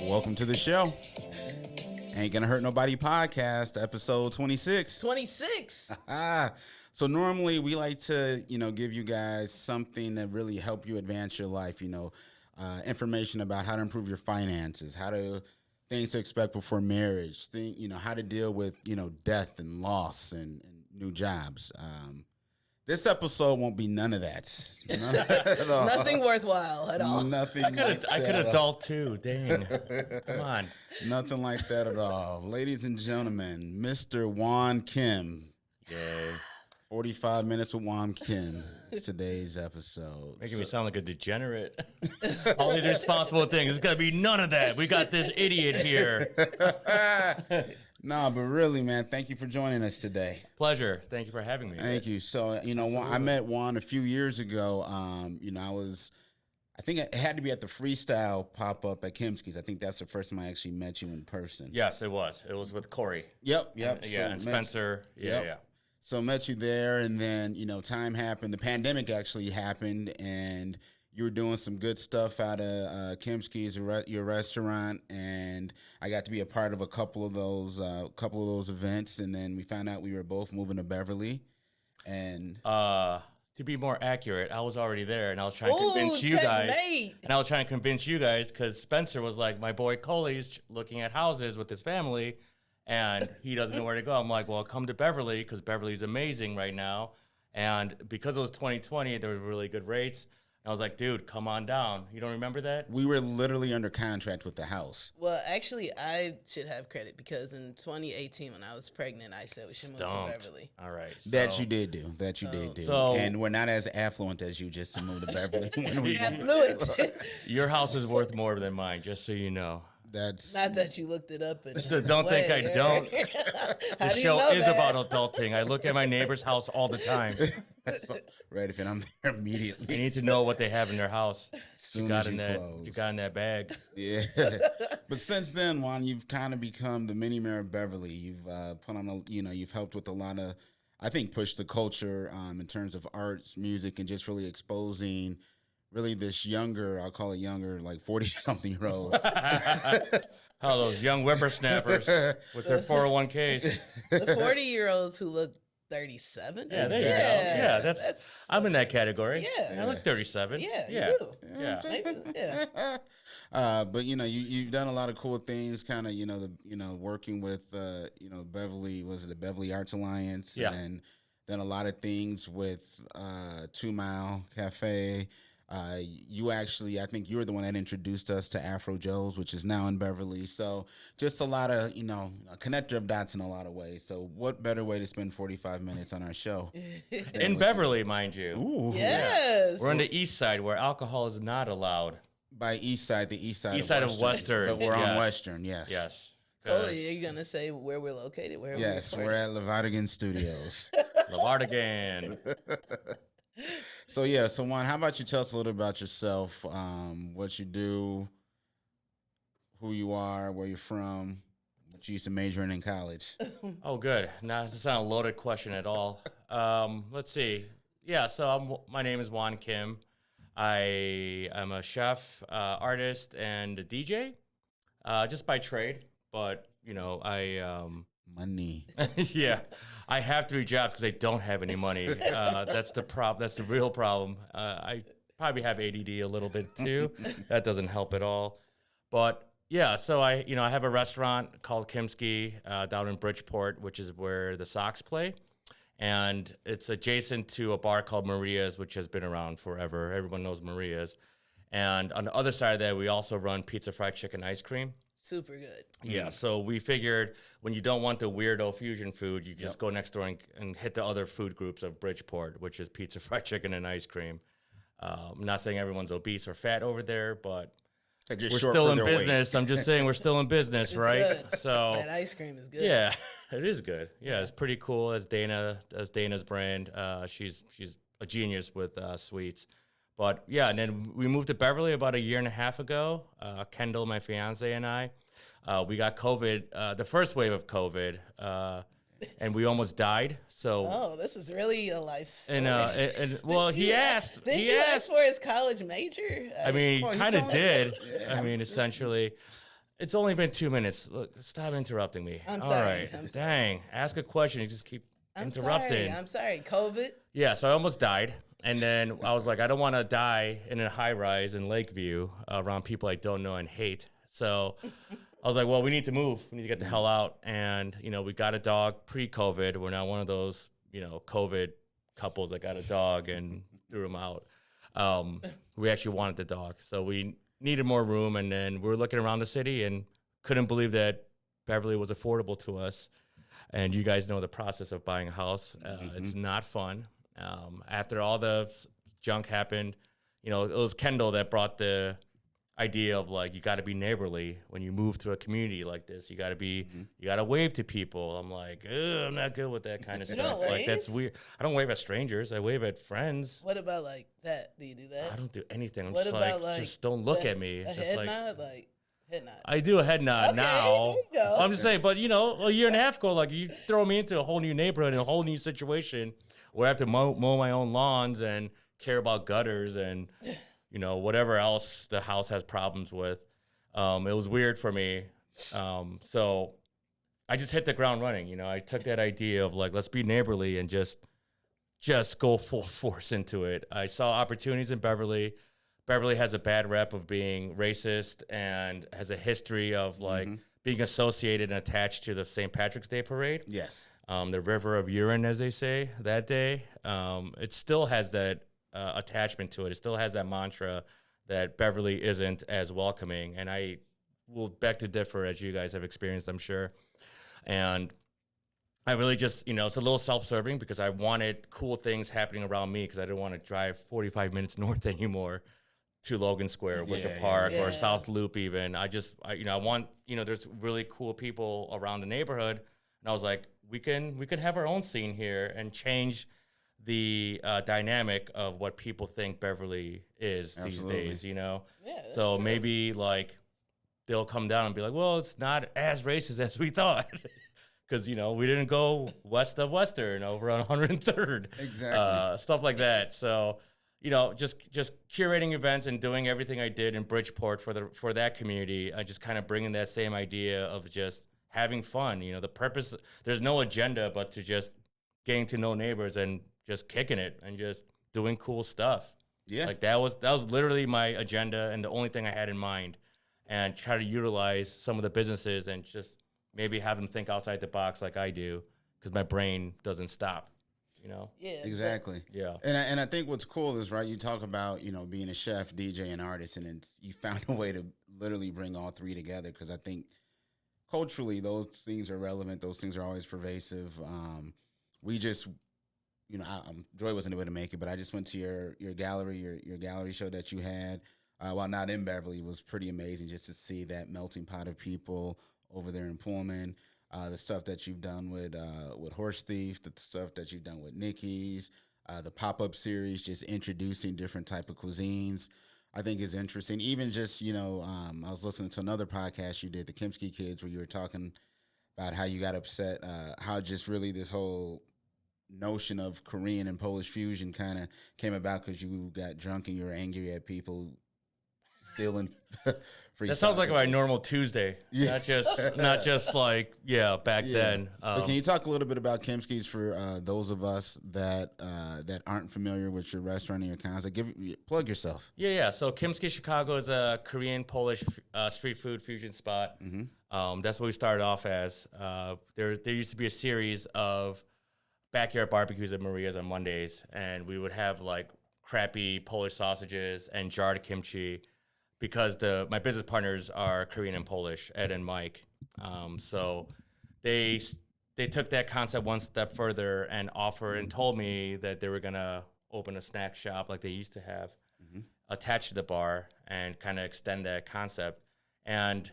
Welcome to the show. Ain't Gonna Hurt Nobody podcast, episode 26. 26. So normally we like to, give you guys something that really help you advance your life, information about how to improve your finances, things to expect before marriage, how to deal with, death and loss and new jobs. This episode won't be none of that. At all. Nothing worthwhile at all. Nothing. I could adult too. Dang. Come on. Nothing like that at all. Ladies and gentlemen, Mr. Juan Kim. Yay. 45 minutes with Juan Kim is today's episode. Making me sound like a degenerate. All these responsible things. It's going to be none of that. We got this idiot here. No, but really, man, thank you for joining us today. Pleasure. Thank you for having me. Thank you. So, I met Juan a few years ago. I think it had to be at the freestyle pop-up at Kimski's. I think that's the first time I actually met you in person. Yes, it was. It was with Corey. Yep. And Spencer. Yeah. So met you there, and then, time happened. The pandemic actually happened, and you were doing some good stuff out of Kimski's, your restaurant, and I got to be a part of a couple of those events, and then we found out we were both moving to Beverly, and to be more accurate, I was already there, and I was trying to convince you guys. And I was trying to convince you guys because Spencer was like, my boy Coley's looking at houses with his family, and he doesn't know where to go. I'm like, well, come to Beverly because Beverly's amazing right now, and because it was 2020, there were really good rates. I was like, dude, come on down. You don't remember that? We were literally under contract with the house. Well, actually, I should have credit because in 2018, when I was pregnant, I said we should move to Beverly. All right. That you did do. So, and we're not as affluent as you just to move to Beverly. Your house is worth more than mine, just so you know. That's not that you looked it up. And don't think I don't. The show is about adulting. I look at my neighbor's house all the time. Right, if I'm there immediately. You need to know what they have in their house. Soon as you close. You got in that bag. Yeah. But since then, Juan, you've kind of become the mini mayor of Beverly. You've put on you've helped with a lot of, I think, push the culture in terms of arts, music, and just really exposing really this younger, I'll call it younger, like 40-something-year-old. Oh, those young whippersnappers with their 401ks. The 40-year-olds who look 37. Yeah, there you go. Yeah, that's I'm in that category. Yeah, I look 37. Yeah, you do. Yeah. But you've done a lot of cool things. Kind of, working with Beverly. Was it the Beverly Arts Alliance? Yeah. And done a lot of things with 2 Mile Cafe. You actually, I think you were the one that introduced us to Afro Joe's, which is now in Beverly. So just a lot of, a connector of dots in a lot of ways. So what better way to spend 45 minutes on our show? In Beverly, mind you. Ooh. Yes. Yeah. We're on the east side where alcohol is not allowed. By east side, the east side of Western. But we're on Western, yes. Yes. Oh, are you going to say where we're located? Yes, we're at Levardigan Studios. Levardigan. So Juan, how about you tell us a little about yourself, what you do, who you are, where you're from, what you used to major in college. Oh, good. It's not a loaded question at all. Let's see. Yeah, so my name is Juan Kim. I am a chef, artist, and a DJ, just by trade. But, money. Yeah, I have 3 jobs because I don't have any money. That's the problem. That's the real problem. I probably have ADD a little bit too. That doesn't help at all. But yeah, so I have a restaurant called Kimski down in Bridgeport, which is where the Sox play, and it's adjacent to a bar called Maria's, which has been around forever. Everyone knows Maria's. And on the other side of that, we also run pizza, fried chicken, ice cream. Super good. Yeah, so we figured when you don't want the weirdo fusion food, you can just go next door and hit the other food groups of Bridgeport, which is pizza, fried chicken, and ice cream. I'm not saying everyone's obese or fat over there, but we're still in business. I'm just saying we're still in business, right? Good. So that ice cream is good. Yeah, it is good. Yeah, it's pretty cool. As Dana's brand, she's a genius with sweets. But yeah, and then we moved to Beverly about a year and a half ago. Kendall, my fiance, and I. We got COVID, the first wave of COVID, and we almost died. So Oh, this is really a life story. and well, he asked. Did he you asked ask for his college major? I mean, Well, he he kind of told- did. Yeah. I mean, essentially, it's only been 2 minutes. Look, stop interrupting me. I'm All sorry. right. I'm sorry. Dang. Ask a question. You just keep interrupting. I'm sorry. COVID. Yeah, so I almost died. And then I was like, I don't want to die in a high rise in Lakeview around people I don't know and hate. So I was like, well, we need to move. We need to get the hell out. And, we got a dog pre-COVID. We're not one of those, COVID couples that got a dog and threw him out. We actually wanted the dog. So we needed more room. And then we were looking around the city and couldn't believe that Beverly was affordable to us. And you guys know the process of buying a house. It's not fun. After all the junk happened, it was Kendall that brought the idea of like, you got to be neighborly when you move to a community like this. You got to be, you got to wave to people. I'm like, I'm not good with that kind of stuff. don't Like, wave? that's weird. I don't wave at strangers. I wave at friends. What about like that? Do you do that? I don't do anything. I'm What just about, like, just don't look at me. A Just head like, nod, like head nod. I do a head nod Okay, now. there you go. I'm just saying, but a year and a half ago, like you throw me into a whole new neighborhood and a whole new situation where I have to mow my own lawns and care about gutters and whatever else the house has problems with. It was weird for me. So I just hit the ground running. I took that idea of like, let's be neighborly and just go full force into it. I saw opportunities in Beverly. Beverly has a bad rep of being racist and has a history of like being associated and attached to the St. Patrick's Day parade. Yes. The river of urine, as they say, that day. It still has that attachment to it. It still has that mantra that Beverly isn't as welcoming. And I will beg to differ, as you guys have experienced, I'm sure. And I really just, it's a little self-serving because I wanted cool things happening around me because I didn't want to drive 45 minutes north anymore to Logan Square, Wicker Park, or South Loop even. I want, there's really cool people around the neighborhood. And I was like, we can have our own scene here and change the dynamic of what people think Beverly is these days, Yeah, so maybe like they'll come down and be like, well, it's not as racist as we thought. Because, we didn't go west of Western over on 103rd. Exactly. Stuff like that. So, just curating events and doing everything I did in Bridgeport for that community, just kind of bringing that same idea of just having fun. The purpose, there's no agenda but to just getting to know neighbors and just kicking it and just doing cool stuff. Yeah. Like that was literally my agenda and the only thing I had in mind, and try to utilize some of the businesses and just maybe have them think outside the box like I do, because my brain doesn't stop, Yeah. Exactly. Yeah. And I think what's cool is, right, you talk about, being a chef, DJ, and artist, and you found a way to literally bring all three together, because I think culturally those things are relevant. Those things are always pervasive. We just, Joy wasn't able to make it, but I just went to your gallery, your gallery show that you had, while not in Beverly. Was pretty amazing just to see that melting pot of people over there in Pullman. The stuff that you've done with Horse Thief, the stuff that you've done with Nikki's, the pop-up series, just introducing different type of cuisines, I think is interesting. Even just, I was listening to another podcast you did, the Kimski Kids, where you were talking about how you got upset, how just really this whole notion of Korean and Polish fusion kind of came about because you got drunk and you were angry at people stealing free That sounds like my sausages. normal Tuesday. Yeah. Not just like, back then. But can you talk a little bit about Kimski's for those of us that aren't familiar with your restaurant and your concept? Plug yourself. Yeah. So Kimski Chicago is a Korean Polish street food fusion spot. That's what we started off as. There used to be a series of backyard barbecues at Maria's on Mondays, and we would have like crappy Polish sausages and jarred kimchi, because my business partners are Korean and Polish, Ed and Mike. So they took that concept one step further and told me that they were gonna open a snack shop like they used to have attached to the bar and kind of extend that concept. And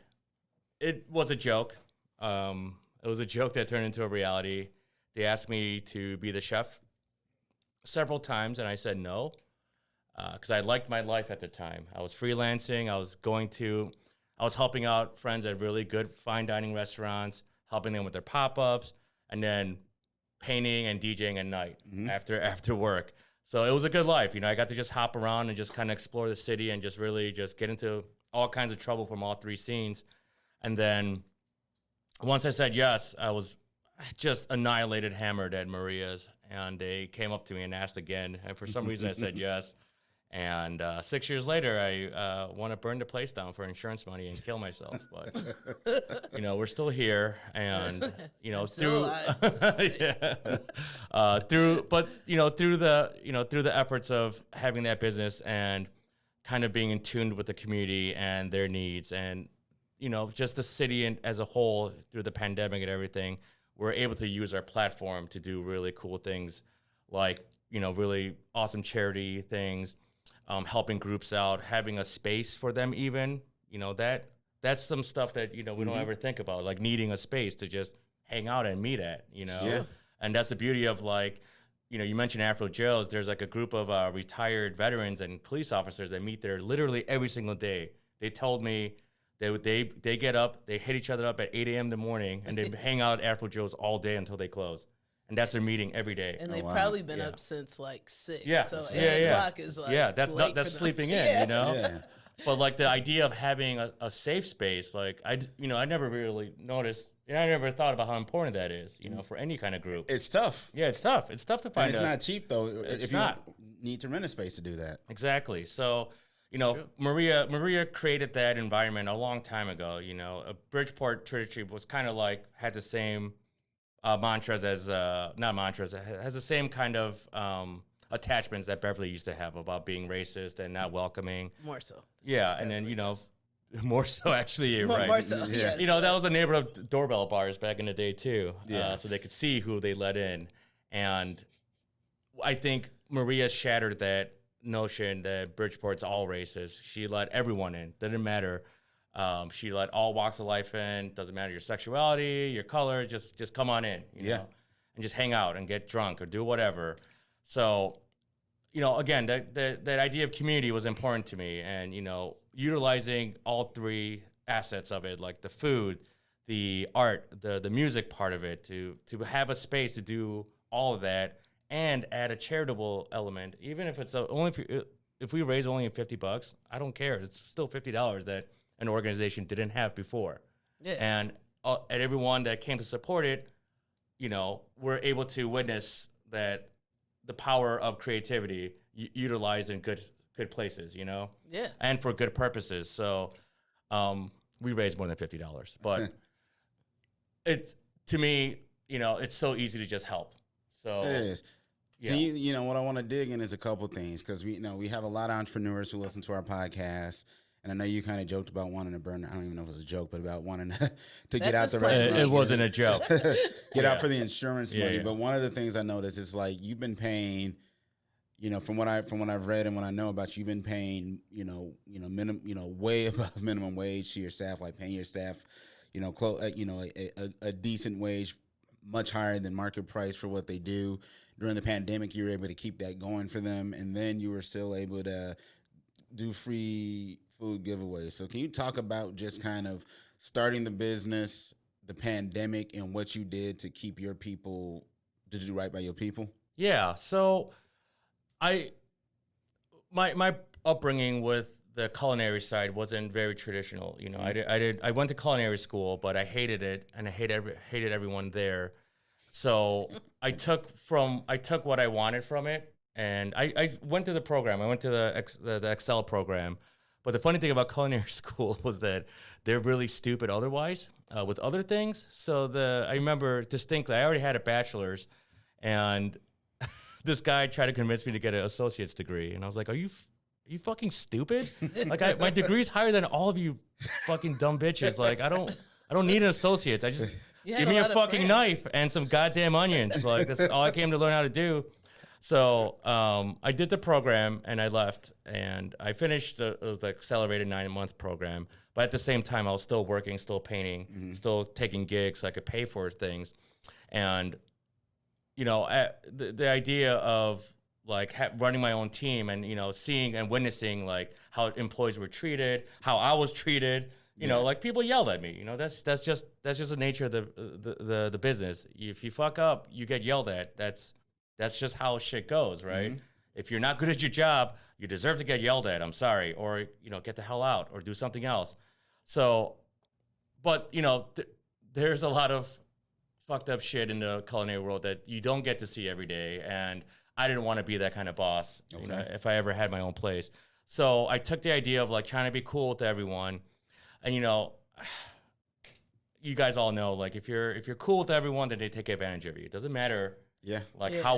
it was a joke. It was a joke that turned into a reality. They asked me to be the chef several times, and I said no, because I liked my life at the time. I was freelancing. I was helping out friends at really good fine dining restaurants, helping them with their pop-ups. and then painting and DJing at night after work. So it was a good life. I got to just hop around and just kind of explore the city and just really just get into all kinds of trouble from all three scenes. And then once I said yes, I was just annihilated, hammered at Maria's. And they came up to me and asked again. And for some reason, I said yes. And 6 years later, I want to burn the place down for insurance money and kill myself. But we're still here, and through through the efforts of having that business and kind of being in tune with the community and their needs, and just the city as a whole through the pandemic and everything, we're able to use our platform to do really cool things, like really awesome charity things. Helping groups out, having a space for them, even that's some stuff that we don't ever think about, like needing a space to just hang out and meet at, and that's the beauty of you mentioned Afro jails. There's like a group of retired veterans and police officers that meet there literally every single day. They told me they get up, they hit each other up at 8 a.m. in the morning, and they hang out at Afro jails all day until they close. And that's their meeting every day. And they've probably been up since 6. Yeah. So 8 o'clock is that's sleeping in, Yeah. But the idea of having a safe space, I never really noticed, and I never thought about how important that is, for any kind of group. It's tough. Yeah, it's tough. It's tough to find. And it's not cheap though. It's if not. You need to rent a space to do that. Exactly. So, Maria created that environment a long time ago. Bridgeport Trilogy was kind of had the same mantras as not mantras. It has the same kind of attachments that Beverly used to have about being racist and not welcoming. More so. Yeah, and then more so actually. You're right. More so. Yeah. Yes. That was a neighborhood doorbell bars back in the day too. Yeah. So they could see who they let in, and I think Maria shattered that notion that Bridgeport's all racist. She let everyone in. Didn't matter. She let all walks of life in. Doesn't matter your sexuality, your color. Just come on in, you know, and just hang out and get drunk or do whatever. So, again, that idea of community was important to me, and utilizing all three assets of it, like the food, the art, the music part of it, to have a space to do all of that and add a charitable element, even if it's if we raise only $50, I don't care. It's still $50 that an organization didn't have before. Yeah. And everyone that came to support it, we're able to witness that the power of creativity utilized in good places, Yeah. And for good purposes. So we raised more than $50. But it's, to me, it's so easy to just help. So it is. Yeah. Can what I want to dig in is a couple things, because we have a lot of entrepreneurs who listen to our podcast. And I know you kind of joked about wanting to burn. I don't even know if it was a joke, but about wanting to get out the rest. It wasn't a joke. Get out for the insurance money. But one of the things I noticed is you've been paying, from what I've read and what I know about you, you've been paying, way above minimum wage to your staff, paying your staff, a decent wage, much higher than market price for what they do. During the pandemic, you were able to keep that going for them, and then you were still able to do free food giveaways. So can you talk about just kind of starting the business, the pandemic, and what you did to keep your people, to do right by your people? Yeah. So my upbringing with the culinary side wasn't very traditional. I went to culinary school, but I hated it, and I hated everyone there. So I took what I wanted from it, and I went to the program. I went to the Excel program. But the funny thing about culinary school was that they're really stupid otherwise with other things. So I remember distinctly, I already had a bachelor's, and this guy tried to convince me to get an associate's degree. And I was like, are you fucking stupid? My degree's higher than all of you fucking dumb bitches. I don't need an associate's. I just give me a fucking knife and some goddamn onions. That's all I came to learn how to do. So I did the program, and I left, and I finished the accelerated 9-month program. But at the same time, I was still working, still painting, still taking gigs so I could pay for things. And, the idea of running my own team and, seeing and witnessing how employees were treated, how I was treated, You know, like people yelled at me. You know, that's just the nature of the business. If you fuck up, you get yelled at. That's just how shit goes, right? If you're not good at your job, you deserve to get yelled at. I'm sorry, or you know, get the hell out, or do something else. So, but you know, there's a lot of fucked up shit in the culinary world that you don't get to see every day, and I didn't want to be that kind of boss. You know, if I ever had my own place. So I took the idea of like trying to be cool with everyone, and you know, you guys all know, like if you're cool with everyone, then they take advantage of you. It doesn't matter. How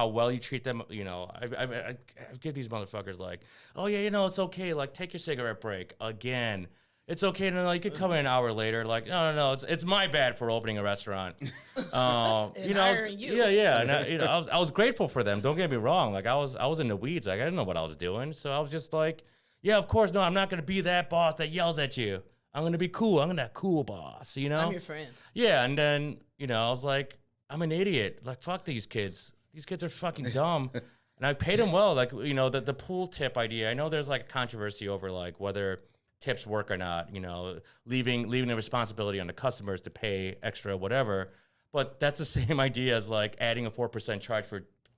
well you treat them. You know, I give these motherfuckers like, oh yeah, you know, it's okay. Like take your cigarette break again. It's okay to you could come in an hour later. Like no, it's my bad for opening a restaurant. You know, and I was grateful for them. Don't get me wrong. Like I was in the weeds. Like I didn't know what I was doing. So I was just like, yeah, of course, no, I'm not gonna be that boss that yells at you. I'm gonna be cool. I'm that cool boss. You know, I'm your friend. Yeah, and then you know, I was like, I'm an idiot. Like fuck these kids. These kids are fucking dumb. And I paid them well. Like you know, the pool tip idea. I know there's like a controversy over like whether tips work or not, you know, leaving the responsibility on the customers to pay extra, whatever. But that's the same idea as like adding a 4% charge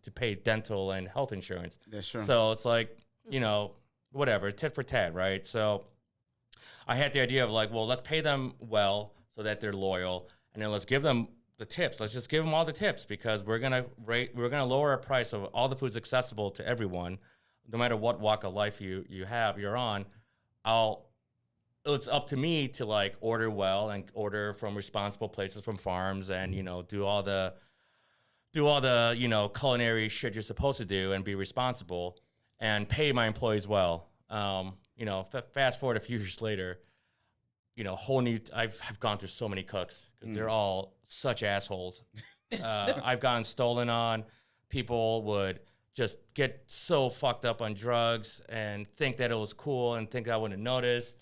to pay dental and health insurance. That's true. So it's like, you know, whatever, tit for tat, right? So I had the idea of like, well, let's pay them well so that they're loyal, and then let's give them the tips. Let's just give them all the tips because we're gonna lower our price of all the food's accessible to everyone, no matter what walk of life you're on. It's up to me to like order well and order from responsible places, from farms, and you know do all the you know culinary shit you're supposed to do and be responsible and pay my employees well. You know, fast forward a few years later, you know, I've gone through so many cooks because they're all such assholes. I've gotten stolen on. People would just get so fucked up on drugs and think that it was cool and think I wouldn't notice.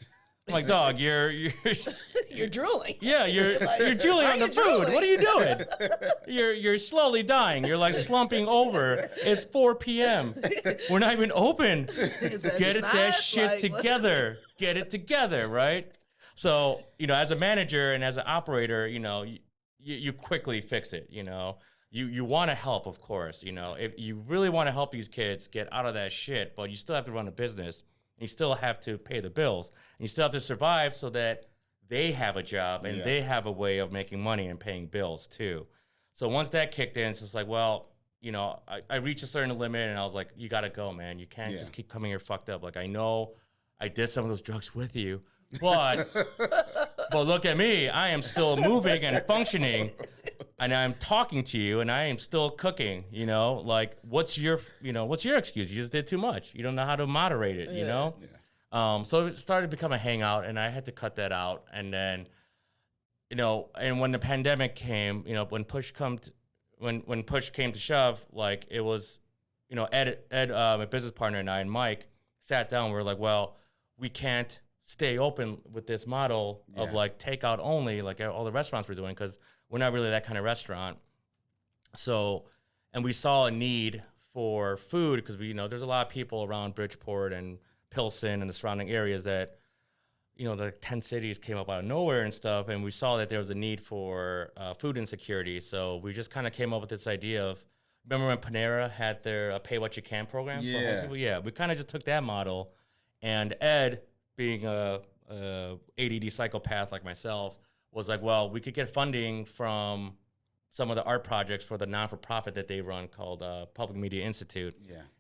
I'm like, dog, you're drooling. Yeah, you're drooling on the food. What are you doing? You're slowly dying. You're like slumping over. It's 4 p.m. We're not even open. Get that shit together. Get it together, right? So, you know, as a manager and as an operator, you know, you quickly fix it, you know. You want to help, of course, you know. If you really want to help these kids get out of that shit, but you still have to run a business. You still have to pay the bills. And you still have to survive so that they have a job and they have a way of making money and paying bills too. So once that kicked in, it's just like, well, you know, I reached a certain limit and I was like, you got to go, man. You can't just keep coming here fucked up. Like, I know I did some of those drugs with you, but look at me. I am still moving and functioning, and I'm talking to you, and I am still cooking, you know? Like, what's your excuse? You just did too much. You don't know how to moderate it, you know? Yeah. So it started to become a hangout, and I had to cut that out. And then, you know, and when the pandemic came, you know, when push came to shove, like, it was, you know, Ed, my business partner, and I and Mike sat down. We were like, well, we can't stay open with this model of like takeout only, like all the restaurants were doing, because we're not really that kind of restaurant. So, and we saw a need for food because we, you know, there's a lot of people around Bridgeport and Pilsen and the surrounding areas that, you know, the 10 cities came up out of nowhere and stuff. And we saw that there was a need for food insecurity. So we just kind of came up with this idea of, remember when Panera had their pay what you can program? Yeah. We kind of just took that model, and Ed, being a ADD psychopath like myself, was like, well, we could get funding from some of the art projects for the non-for-profit that they run called Public Media Institute,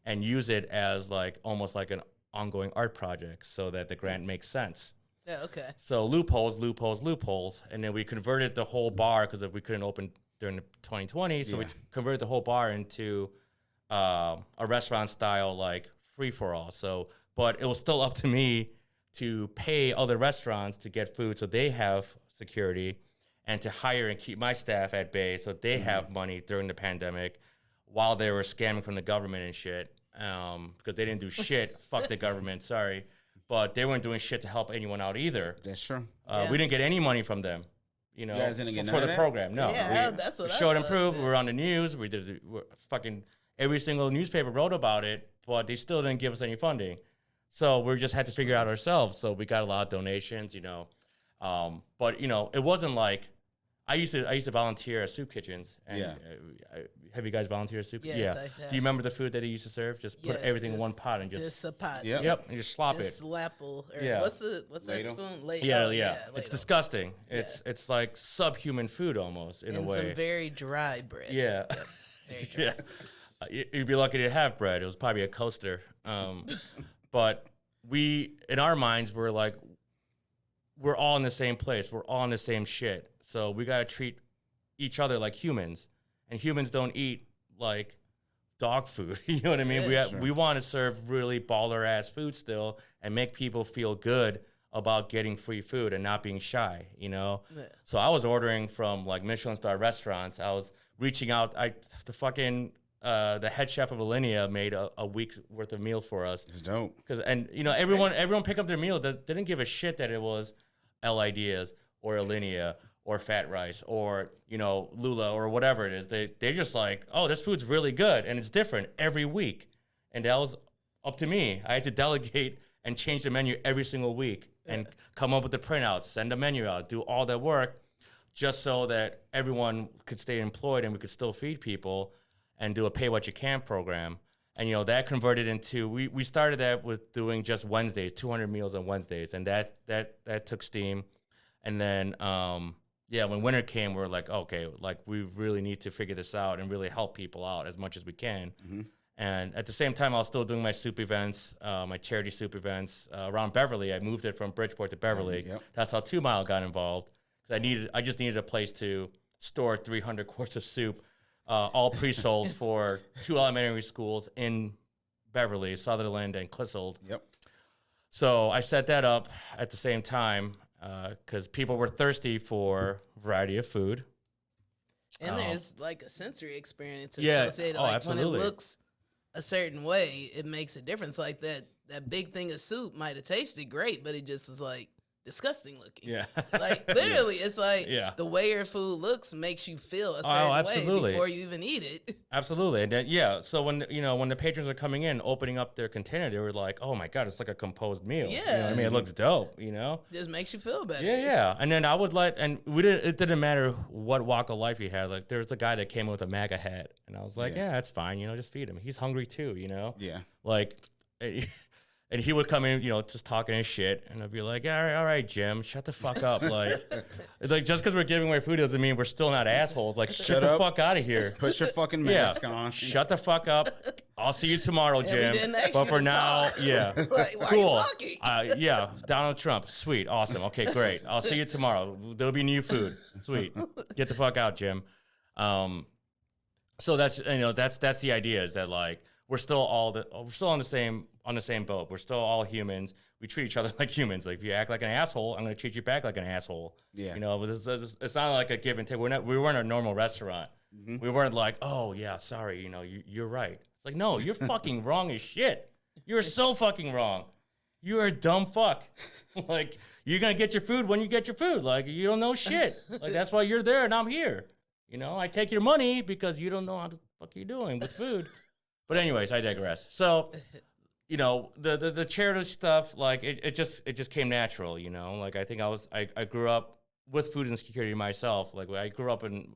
and use it as like almost like an ongoing art project so that the grant makes sense. Yeah, okay. So loopholes. And then we converted the whole bar because we couldn't open during the 2020. So we converted the whole bar into a restaurant style, like free-for-all. So, but it was still up to me to pay other restaurants to get food so they have security, and to hire and keep my staff at bay so they have money during the pandemic while they were scamming from the government and shit, because they didn't do shit. Fuck the government, sorry. But they weren't doing shit to help anyone out either. That's true. We didn't get any money from them, you know, for the program. No, that's what we showed and proved. We were on the news. We did fucking every single newspaper wrote about it, but they still didn't give us any funding. So we just had to figure out ourselves. So we got a lot of donations, you know. But it wasn't like I used to volunteer at soup kitchens. And have you guys volunteered at soup? Yes, yeah. I have. Do you remember the food that they used to serve? Just put everything in one pot and just a pot. Yep, and just slop just it. Slapple. Or Yeah. What's that spoon? Yeah. It's disgusting. It's like subhuman food almost in a way. Some very dry bread. Yeah. Yep. Very dry. You'd be lucky to have bread. It was probably a coaster. But we, in our minds, we're like, we're all in the same place. We're all in the same shit. So we got to treat each other like humans. And humans don't eat like dog food. You know what I mean? Yeah, We want to serve really baller ass food still and make people feel good about getting free food and not being shy, Yeah. So I was ordering from like Michelin star restaurants. I was reaching out. The head chef of Alinea made a week's worth of meal for us. It's dope. Everyone picked up their meal that didn't give a shit that it was El Ideas or Alinea or Fat Rice or Lula or whatever it is. They're just like, oh, this food's really good and it's different every week. And that was up to me. I had to delegate and change the menu every single week and come up with the printouts, send the menu out, do all that work just so that everyone could stay employed and we could still feed people and do a pay what you can program. And, that converted into, we started that with doing just Wednesdays, 200 meals on Wednesdays. And that took steam. And then, when winter came, we were like, okay, like we really need to figure this out and really help people out as much as we can. Mm-hmm. And at the same time, I was still doing my soup events, my charity soup events around Beverly. I moved it from Bridgeport to Beverly. Yep. That's how 2 Mile got involved. I just needed a place to store 300 quarts of soup, all pre-sold for 2 elementary schools in Beverly, Sutherland, and Clissold. Yep. So I set that up at the same time because people were thirsty for a variety of food. And there's like a sensory experience Yeah. associated. Oh, like absolutely. When it looks a certain way, it makes a difference. Like that big thing of soup might have tasted great, but it just was like disgusting looking. Yeah. Like literally, it's like Yeah. the way your food looks makes you feel a certain way before you even eat it. Absolutely. And then, so when the patrons are coming in, opening up their container, they were like, oh my God, it's like a composed meal. Yeah. You know what I mean? It looks dope, Just makes you feel better. Yeah. And then I would it didn't matter what walk of life you had. Like there was a guy that came in with a MAGA hat and I was like, yeah, that's fine. Just feed him. He's hungry too, Yeah. Like, and he would come in, just talking his shit, and I'd be like, all right, Jim, shut the fuck up. Like just because we're giving away food doesn't mean we're still not assholes. Like, shut the fuck out of here. Put your fucking mask on. Shut the fuck up. I'll see you tomorrow, Jim. But for now, Like, why cool. are you talking? Donald Trump, sweet, awesome. Okay, great. I'll see you tomorrow. There'll be new food. Sweet. Get the fuck out, Jim. So that's the idea is that like we're still on the same boat. We're still all humans. We treat each other like humans. Like if you act like an asshole, I'm going to treat you back like an asshole. Yeah. It's not like a give and take. We weren't a normal restaurant. Mm-hmm. We weren't like, oh yeah, sorry, you're right. It's like, no, you're fucking wrong as shit. You're so fucking wrong. You're a dumb fuck. Like you're going to get your food when you get your food. Like you don't know shit. Like that's why you're there and I'm here. I take your money because you don't know how the fuck you're doing with food. But anyways, I digress. So, the charity stuff, like it just came natural, Like I think I grew up with food insecurity myself. Like I grew up in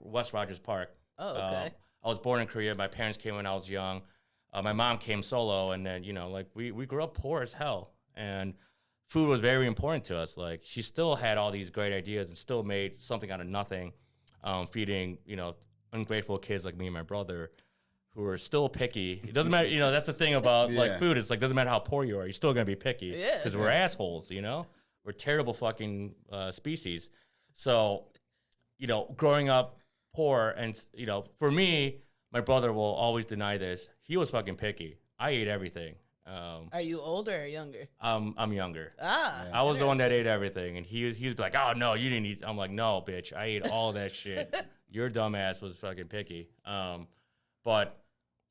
West Rogers Park. Oh, okay. I was born in Korea. My parents came when I was young. My mom came solo, and then we grew up poor as hell, and food was very important to us. Like she still had all these great ideas and still made something out of nothing, feeding ungrateful kids like me and my brother, who are still picky. It doesn't matter, that's the thing about like food. It's like, doesn't matter how poor you are, you're still gonna be picky because we're assholes, we're terrible fucking species. So, growing up poor and, for me, my brother will always deny this. He was fucking picky. I ate everything. Are you older or younger? I'm younger. I was the one that ate everything. And he was like, oh no, you didn't eat. I'm like, no, bitch, I ate all that shit. Your dumbass was fucking picky. But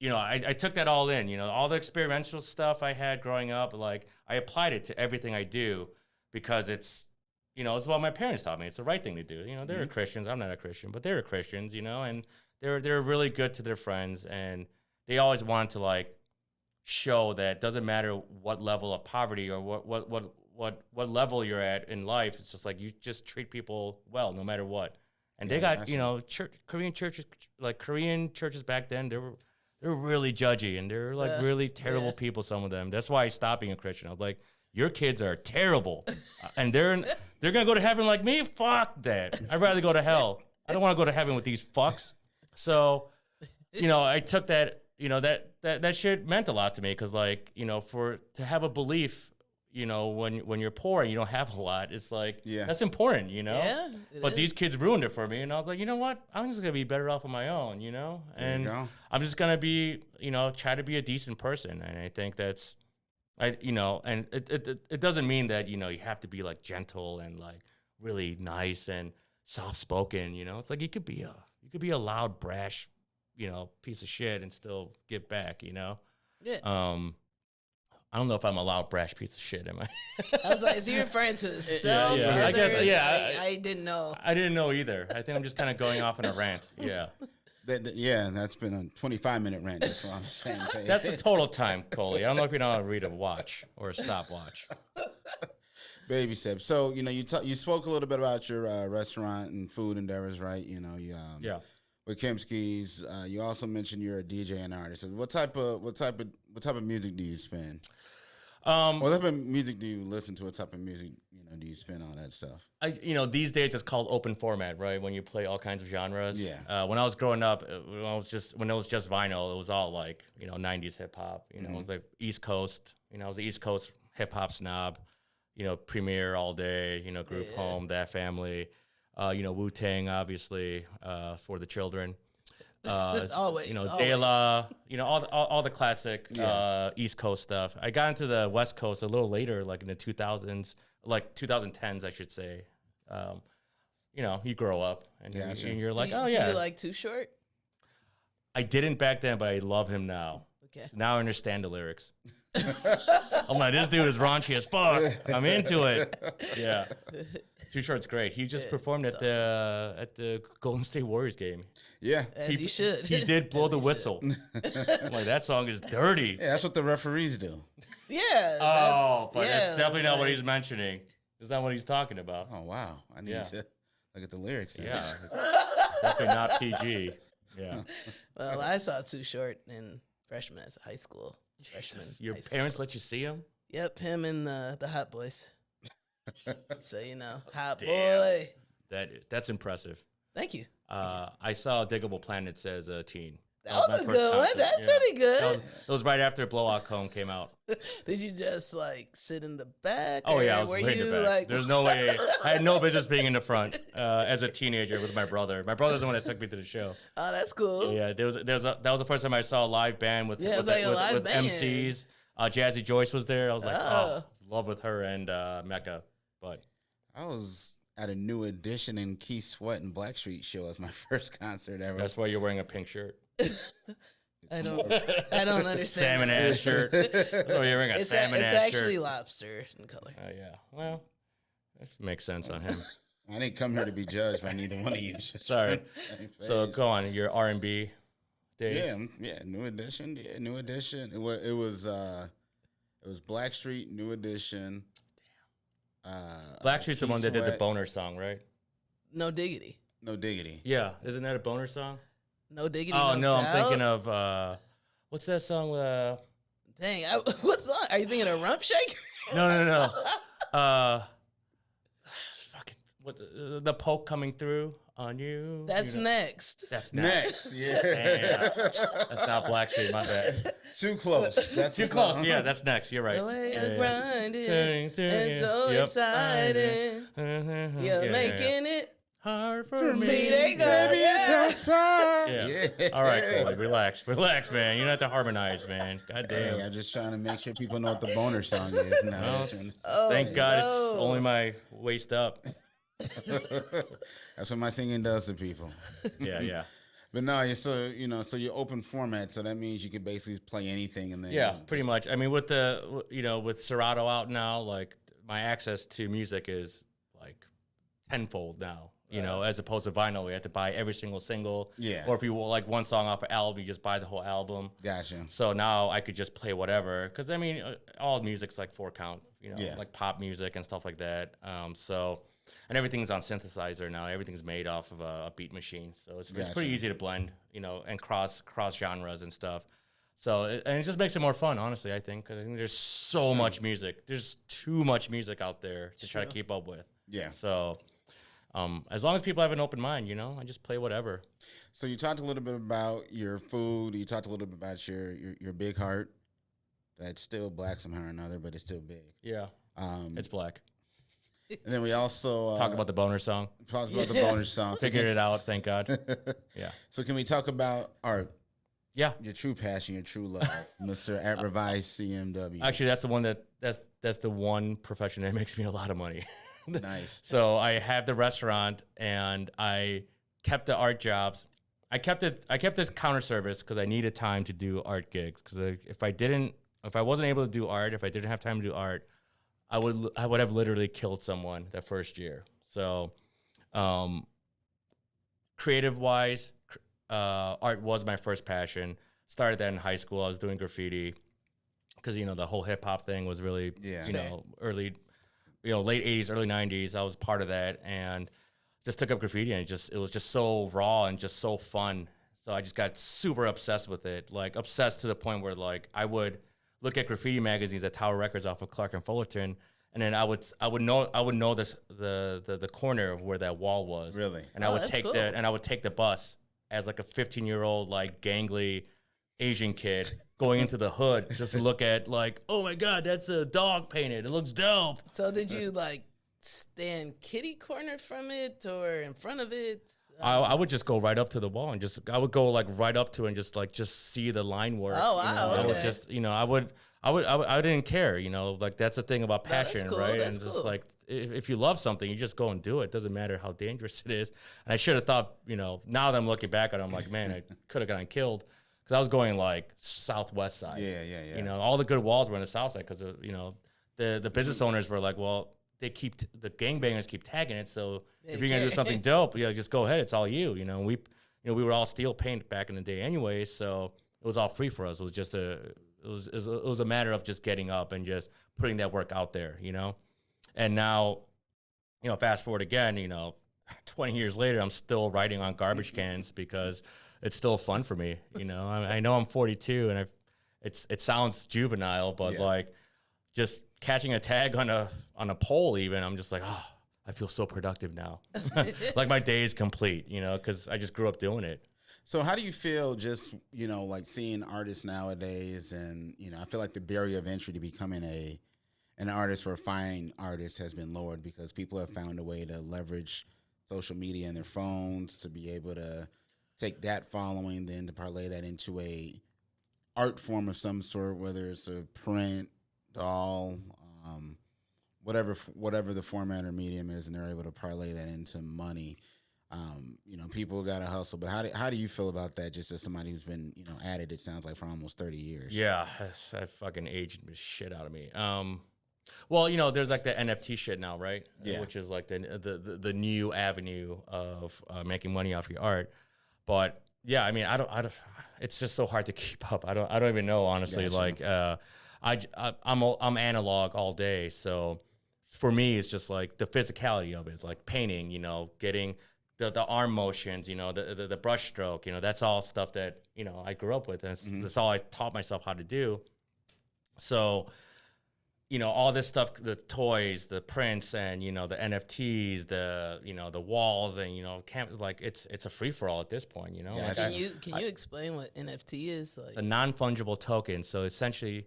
I took that all in, all the experimental stuff I had growing up, like I applied it to everything I do because it's what my parents taught me. It's the right thing to do. They were Christians. I'm not a Christian, but they were Christians, and they're really good to their friends. And they always wanted to like show that it doesn't matter what level of poverty or what what level you're at in life. It's just like you just treat people well no matter what. And they got, you know, Korean churches back then, they're really judgy and they're like really terrible people, some of them. That's why I stopped being a Christian. I was like, your kids are terrible. And they're going to go to heaven like me? Fuck that. I'd rather go to hell. I don't want to go to heaven with these fucks. So, you know, I took that, you know, that shit meant a lot to me because, like, you know, to have a belief, you know, when you're poor and you don't have a lot, it's like, that's important, you know? Yeah, but these kids ruined it for me. And I was like, you know what? I'm just going to be better off on my own, you know? And I'm just going to be, you know, try to be a decent person. And I think that's, you know, and it doesn't mean that, you know, you have to be like gentle and like really nice and soft-spoken, you know? It's like you could be a loud, brash, you know, piece of shit and still give back, you know? Yeah. I don't know if I'm a loud, brash piece of shit, am I? I was like, is he referring to himself? Yeah. I guess, I didn't know. I didn't know either. I think I'm just kind of going off on a rant. Yeah. That's been a 25-minute rant just on the same page. That's the total time, Coley. I don't know if you know how to read a watch or a stopwatch. Baby step. So, you know, you spoke a little bit about your restaurant and food endeavors, right? You know, with Kimski's. You also mentioned you're a DJ and artist. So what type of music do you spin? What type of music do you listen to? What type of music, you know, do you spin all that stuff? You know, these days it's called open format, right? When you play all kinds of genres. Yeah. When I was growing up, when it was just vinyl, it was all like, you know, 90s hip hop. You know, it was like East Coast. You know, I was the East Coast hip hop snob. You know, Premiere all day. You know, Group Home, That Family. You know, Wu-Tang, obviously, for the children. Always, you know, always. De La, you know, all the classic East Coast stuff. I got into the West Coast a little later, like in the 2000s, like 2010s, I should say. You know, you grow up and you're like, do you like Too Short? I didn't back then, but I love him now. Okay. Now I understand the lyrics. I'm like, this dude is raunchy as fuck. I'm into it. Yeah. Too Short's great. He just performed at the Golden State Warriors game. Yeah. As he should. He did blow the whistle. I'm like, that song is dirty. Yeah, that's what the referees do. Yeah. That's definitely not what he's mentioning. Is that what he's talking about? Oh, wow. I need to look at the lyrics. Then. Yeah. Definitely not PG. Yeah. Well, I saw Too Short in freshman as a high school. Freshman. Your parents let you see him? Yep, him and the Hot Boys. So, you know, Hot Boy. That's impressive. Thank you. I saw Diggable Planets as a teen. That was my a first good one. concert. That's pretty good. That was right after Blowout Cone came out. Did you just like sit in the back? Oh yeah, I was were way in you the back. like? There's no way. I had no business being in the front as a teenager with my brother. My brother's the one that took me to the show. Oh, that's cool. Yeah, that was the first time I saw a live band with live band. MCs. Jazzy Joyce was there. I was like, I was in love with her and Mecca. But I was at a New Edition and Keith Sweat and Blackstreet show as my first concert ever. That's why you're wearing a pink shirt. I don't understand. Salmon ass shirt. Oh, you're wearing a salmon ass shirt. It's actually lobster in color. Yeah. Well, that makes sense on him. I didn't come here to be judged by neither one of you. Sorry. So go on. Your R&B days. Yeah. New Edition. Yeah, New Edition. It was Blackstreet, New Edition. Blackstreet's the one that did the Sweat. Boner song, right? No diggity. No Diggity. Yeah. Isn't that a Boner song? No diggity. Oh, no, I'm doubt. thinking of, what's that song? Dang, what song? Are you thinking of Rump Shaker? No. Fucking, what the poke coming through on you? That's next. That's Next. Yeah. Damn. That's not Blackstreet, my bad. Too close. That's Too the close. song. Yeah, that's next. You're right. The way Yeah, you're grinding, Turning, it's so yep. exciting. You're Yeah, making it. hard for me. See, there you go. Baby, Yeah. it's outside. Yeah. All right, Coley, relax, man. You don't have to harmonize, man. God damn. Hey, I'm just trying to make sure people know what the Boner song is. No, Well, Oh, Thank God no. it's only my waist up. that's what my singing does to people. Yeah. But no, so you're open format, so that means you can basically play anything, and then Yeah, pretty much. I mean, with with Serato out now, like my access to music is like tenfold now. You know, as opposed to vinyl, we have to buy every single single. Yeah. Or if you like one song off an album, you just buy the whole album. Gotcha. So now I could just play whatever, because I mean, all music's like 4-count, you know, Yeah. like pop music and stuff like that. And everything's on synthesizer now. Everything's made off of a beat machine, so it's Gotcha. pretty easy to blend, you know, and cross genres and stuff. So and it just makes it more fun, honestly. I think, 'cause I think there's so much music. There's too much music out there to try to keep up with. Yeah. So. As long as people have an open mind, you know, I just play whatever. So you talked a little bit about your food. You talked a little bit about your big heart. That's still black somehow or another, but it's still big. Yeah, it's black. And then we also Talk about the boner song. talked about the bonus song. So Figured it out, thank God. Yeah. So can we talk about art? Yeah. Your true passion, your true love, Mr. At Revised CMW. Actually, that's the one that's the one profession that makes me a lot of money. Nice. So I have the restaurant, and I kept the art jobs. I kept this counter service because I needed time to do art gigs. Because if I wasn't able to do art, if I didn't have time to do art, I would have literally killed someone that first year. So, creative wise, art was my first passion. Started that in high school. I was doing graffiti because, you know, the whole hip hop thing was really, you know, late 80s, early 90s. I was part of that, and just took up graffiti, and it was just so raw and just so fun. So I just got super obsessed with it, like obsessed to the point where like I would look at graffiti magazines at Tower Records off of Clark and Fullerton, and then I would know this the corner where that wall was. Really? And I would that's take cool. I would take the bus as like a 15-year-old like gangly Asian kid going into the hood just to look at like, oh my God, that's a dog painted. It looks dope. So did you like stand kitty corner from it or in front of it? I would just go right up to the wall and I would go like right up to it and just see the line work. Oh, wow, You know? I would okay. just, you know, I didn't care, you know, like that's the thing about No, that's passion, cool, right? that's And just cool. like, if you love something, you just go and do it. Doesn't matter how dangerous it is. And I should have thought, you know, now that I'm looking back at it, I'm like, man, I could have gotten killed. Because I was going like southwest side. Yeah. You know, all the good walls were in the south side because, you know, the business owners were like, well, the gangbangers keep tagging it. So if you're going to do something dope, you know, just go ahead. It's all you, you know. We were all steel paint back in the day anyway. So it was all free for us. It was just it was a matter of just getting up and just putting that work out there, you know. And now, you know, fast forward again, you know, 20 years later, I'm still writing on garbage cans because it's still fun for me. You know, I know I'm 42 and it sounds juvenile, but like just catching a tag on a pole, even, I'm just like, oh, I feel so productive now. Like my day is complete, you know, because I just grew up doing it. So how do you feel just, you know, like seeing artists nowadays, and, you know, I feel like the barrier of entry to becoming an artist or a fine artist has been lowered because people have found a way to leverage social media and their phones to be able to take that following, then to parlay that into a art form of some sort, whether it's a print, doll, whatever the format or medium is, and they're able to parlay that into money. You know, people got to hustle. But how do you feel about that, just as somebody who's been, you know, at it, it sounds like, for almost 30 years? Yeah, that fucking aged the shit out of me. Well, you know, there's like the NFT shit now, right? Yeah. Which is like the new avenue of making money off your art. But yeah, I mean, I don't. It's just so hard to keep up. I don't even know, honestly. Gotcha. Like, I'm analog all day, so for me, it's just like the physicality of it. It's like painting, you know, getting the arm motions, you know, the brush stroke, you know, that's all stuff that, you know, I grew up with. And that's all I taught myself how to do. So, you know, all this stuff, the toys, the prints, and, you know, the NFTs, you know, the walls, and, you know, like it's a free for all at this point, you know. Yeah, Like Can you explain what NFT is? Like, it's a non-fungible token. So essentially,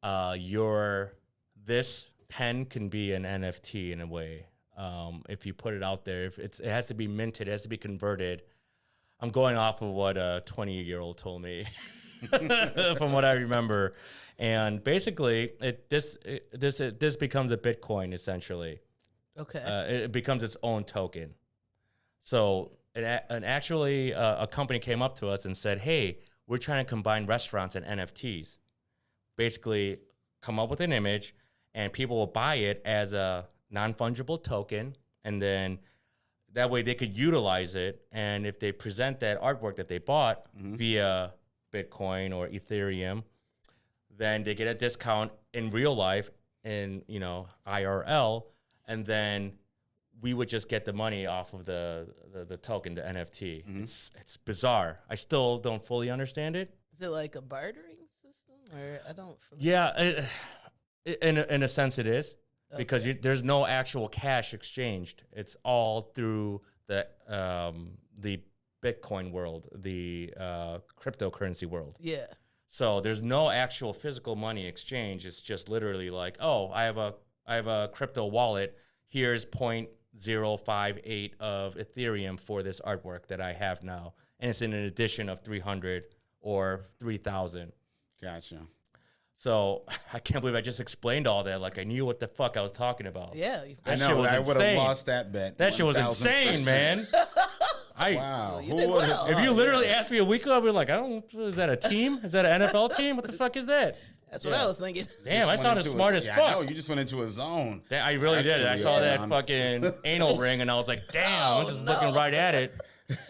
this pen can be an NFT in a way. If you put it out there, it has to be minted, it has to be converted. I'm going off of what a 20-year-old told me from what I remember. And basically, this becomes a Bitcoin, essentially. okay. It becomes its own token. So actually, a company came up to us and said, hey, we're trying to combine restaurants and NFTs. Basically, come up with an image, and people will buy it as a non-fungible token, and then that way they could utilize it. And if they present that artwork that they bought via Bitcoin or Ethereum, then they get a discount in real life in, you know, IRL, and then we would just get the money off of the token, the NFT. It's bizarre. I still don't fully understand it. Is it like a bartering system, or I don't? Yeah, in a sense it is, because there's no actual cash exchanged. It's all through the Bitcoin world, the cryptocurrency world. Yeah. So there's no actual physical money exchange. It's just literally like, oh, I have a crypto wallet. Here's 0.058 of Ethereum for this artwork that I have now, and it's in an edition of 300 or 3,000. Gotcha. So I can't believe I just explained all that. Like I knew what the fuck I was talking about. Yeah. I know. I would have lost that bet. That shit was insane, man. Wow. You did well. If you literally asked me a week ago, I'd be like, is that a team? Is that an NFL team? What the fuck is that? That's what I was thinking. Damn, I sounded smart as fuck. I know, you just went into a zone. I really did. I saw that fucking anal ring, and I was like, damn, I'm just looking right at it.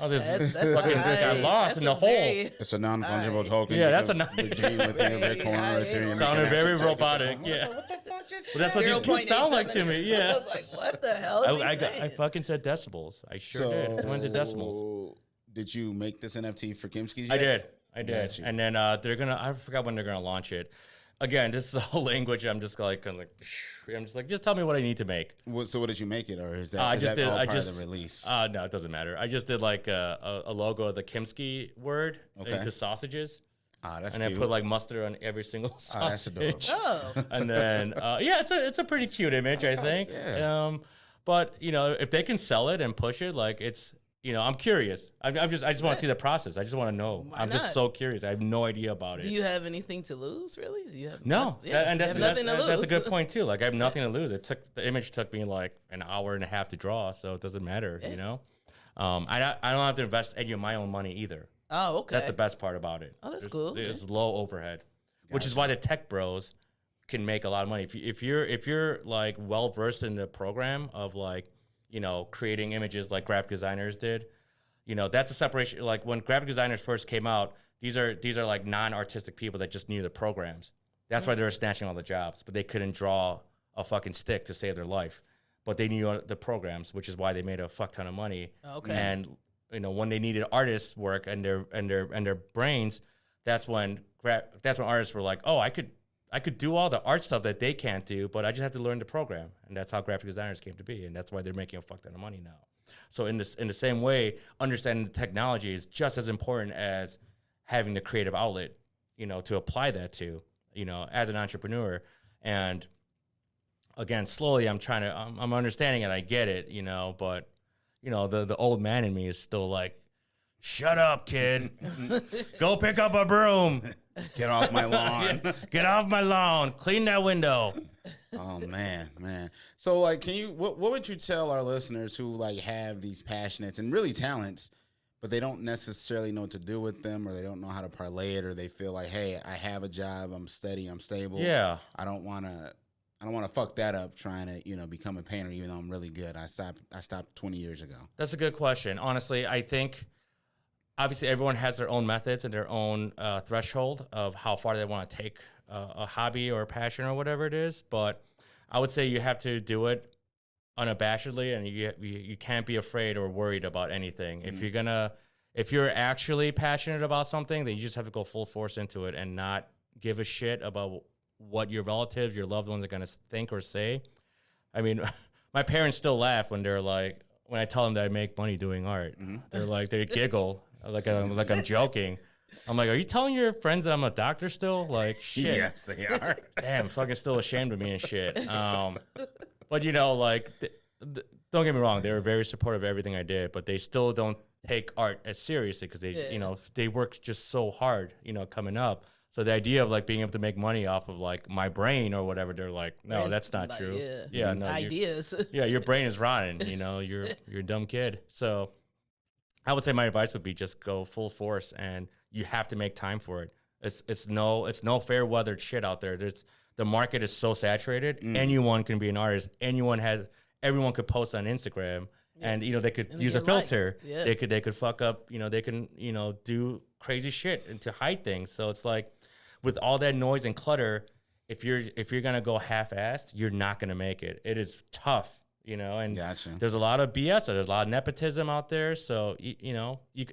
I was just fucking got lost in the hole. It's a non-fungible token. Yeah, that's a redeem with Bitcoin or Ethereum. Sounded very robotic. Yeah. What the fuck just Well, that's what these kids sound like to me. Yeah. I was like, what the hell? I fucking said decibels. I sure did. I went to decimals. Did you make this NFT for Kimski? I did. And then they're gonna. I forgot when they're gonna launch it. Again, this is a whole language. I'm just like, just tell me what I need to make. So what did you make it, or is that, I is just that did. all I part just of the release? No, it doesn't matter. I just did like a logo of the Kimski word into sausages. That's and cute. I put like mustard on every single sausage. That's adorable. Oh. And then it's a pretty cute image, I think. Yeah. But you know, if they can sell it and push it, like it's. You know, I'm curious. I just want to see the process. I just want to know. I'm just so curious. I have no idea about it. Do you have anything to lose, really? Do you have no? And that's nothing to lose. That's a good point too. Like I have nothing to lose. The image took me like an hour and a half to draw, so it doesn't matter. You know, I don't have to invest any of my own money either. Oh, okay. That's the best part about it. Oh, that's cool. There's low overhead, which is why the tech bros can make a lot of money. If you're like well versed in the program of like, you know, creating images like graphic designers did. You know, that's a separation. Like when graphic designers first came out, these are like non-artistic people that just knew the programs. That's why they were snatching all the jobs, but they couldn't draw a fucking stick to save their life. But they knew the programs, which is why they made a fuck ton of money. Okay. And you know, when they needed artists' work and their brains, that's when artists were like, oh, I could do all the art stuff that they can't do, but I just have to learn the program. And that's how graphic designers came to be, and that's why they're making a fuck ton of money now. So in the same way, understanding the technology is just as important as having the creative outlet, you know, to apply that to, you know, as an entrepreneur. And again, slowly I'm understanding it. I get it, you know, but you know, the old man in me is still like, shut up, kid. Go pick up a broom. Get off my lawn. Get off my lawn. Clean that window. Oh man. So like, what would you tell our listeners who like have these passionates and really talents, but they don't necessarily know what to do with them, or they don't know how to parlay it, or they feel like, hey, I have a job, I'm steady, I'm stable. Yeah. I don't want to fuck that up trying to, you know, become a painter, even though I'm really good. I stopped 20 years ago. That's a good question. Honestly, I think obviously everyone has their own methods and their own threshold of how far they want to take a hobby or a passion or whatever it is. But I would say you have to do it unabashedly, and you can't be afraid or worried about anything. Mm-hmm. If you're actually passionate about something, then you just have to go full force into it and not give a shit about what your relatives, your loved ones are going to think or say. I mean, my parents still laugh when they're like, when I tell them that I make money doing art. Mm-hmm. They're like, they giggle like I'm joking. I'm like, are you telling your friends that I'm a doctor still? Like, shit. Yes, they are. Damn, fucking still ashamed of me and shit. But you know, like, don't get me wrong, they were very supportive of everything I did, but they still don't take art as seriously because they, you know, they work just so hard, you know, coming up. So the idea of like being able to make money off of like my brain or whatever, they're like, no, that's not true. Yeah, no, ideas. Yeah, your brain is rotten. You know, you're a dumb kid. So I would say my advice would be just go full force, and you have to make time for it. It's no fair weathered shit out there. The market is so saturated. Anyone can be an artist. Everyone could post on Instagram And they could And use a get likes. filter. Yeah. They could fuck up. They can do crazy shit and to hide things. So it's like with all that noise and clutter, if you're gonna go half-assed, you're not gonna make it. It is tough, And Gotcha. there's a lot of BS. There's a lot of nepotism out there. So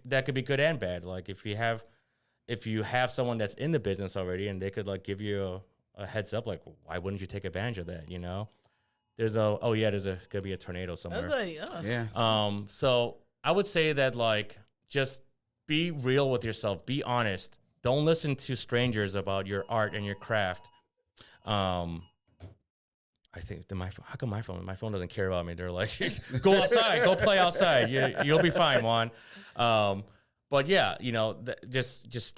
that could be good and bad. Like if you have someone that's in the business already and they could like give you a heads up, like why wouldn't you take advantage of that? There's gonna be a tornado I somewhere. was like, oh. Yeah. So I would say that like just be real with yourself. Be honest. Don't listen to strangers about your art and your craft. I think how come my phone doesn't care about me? They're like, go outside, go play outside. You'll be fine, Juan. But yeah, just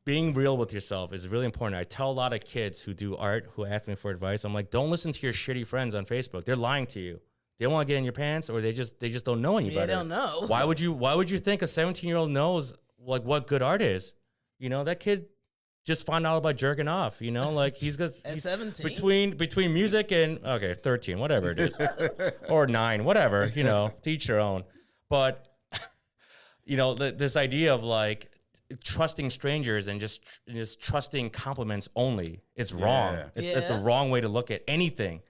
being real with yourself is really important. I tell a lot of kids who do art who ask me for advice. I'm like, don't listen to your shitty friends on Facebook. They're lying to you. They want to get in your pants, or they just don't know any better. They don't know. Why would you think a 17-year-old knows like what good art is? That kid just found out about jerking off. Like he's 17 between music and 13, whatever it is, or 9, whatever. To each their own. But this idea of like trusting strangers and just trusting compliments only, it's wrong. It's a wrong way to look at anything.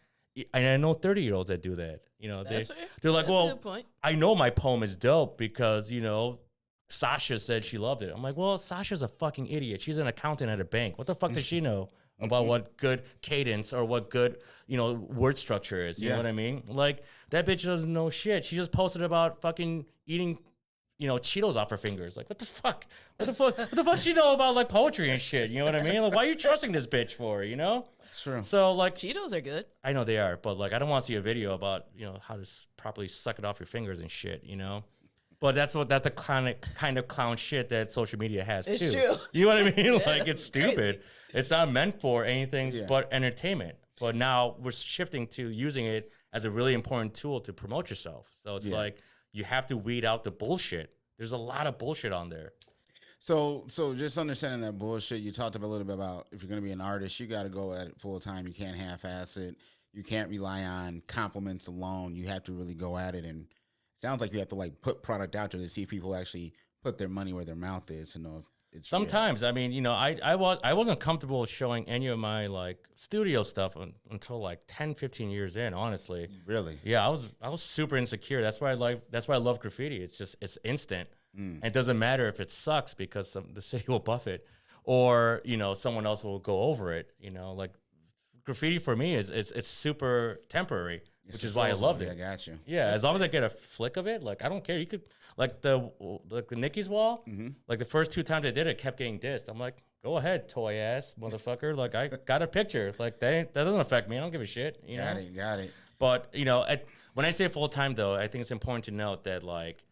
And I know 30-year-olds that do that. They're like, That's a well, good point. I know my poem is dope because Sasha said she loved it. I'm like, well, Sasha's a fucking idiot. She's an accountant at a bank. What the fuck does she know about what good cadence or what good, word structure is? You know what I mean? Like, that bitch doesn't know shit. She just posted about fucking eating, Cheetos off her fingers. Like, what the fuck? What the fuck she know about, like, poetry and shit? You know what I mean? Like, why are you trusting this bitch for, It's true. So, like, Cheetos are good. I know they are, but, like, I don't want to see a video about, how to properly suck it off your fingers and shit, But that's the kind of clown shit that social media has too. It's true. You know what I mean? Like it's stupid. It's not meant for anything but entertainment. But now we're shifting to using it as a really important tool to promote yourself. So it's like you have to weed out the bullshit. There's a lot of bullshit on there. So just understanding that bullshit, you talked a little bit about if you're going to be an artist, you got to go at it full time. You can't half-ass it. You can't rely on compliments alone. You have to really go at it, and sounds like you have to like put product out there to see if people actually put their money where their mouth is to know if it's sometimes. I mean, I wasn't comfortable showing any of my like studio stuff until like 10, 15 years in, honestly. Really? Yeah, I was super insecure. That's why I love graffiti. It's instant. And it doesn't matter if it sucks because the city will buff it or, someone else will go over it, like graffiti for me it's super temporary. Which is why I loved it. I got you. Yeah, as long as I get a flick of it, like I don't care. You could like the Nicky's wall. Like the first 2 times I did it, kept getting dissed. I'm like, go ahead, toy ass motherfucker. Like I got a picture. Like that doesn't affect me. I don't give a shit. Got it. But when I say full time though, I think it's important to note that like,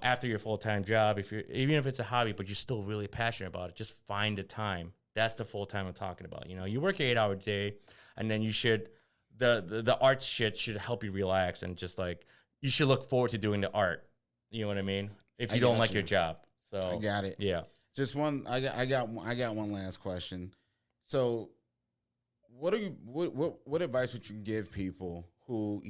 after your full time job, even if it's a hobby, but you're still really passionate about it, just find the time. That's the full time I'm talking about. You work an 8-hour day, and then you should. The art shit should help you relax and just like you should look forward to doing the art. You know what I mean? If you don't like your job. So I got it. Yeah. Just one. I got one last question. So, what advice would you give people who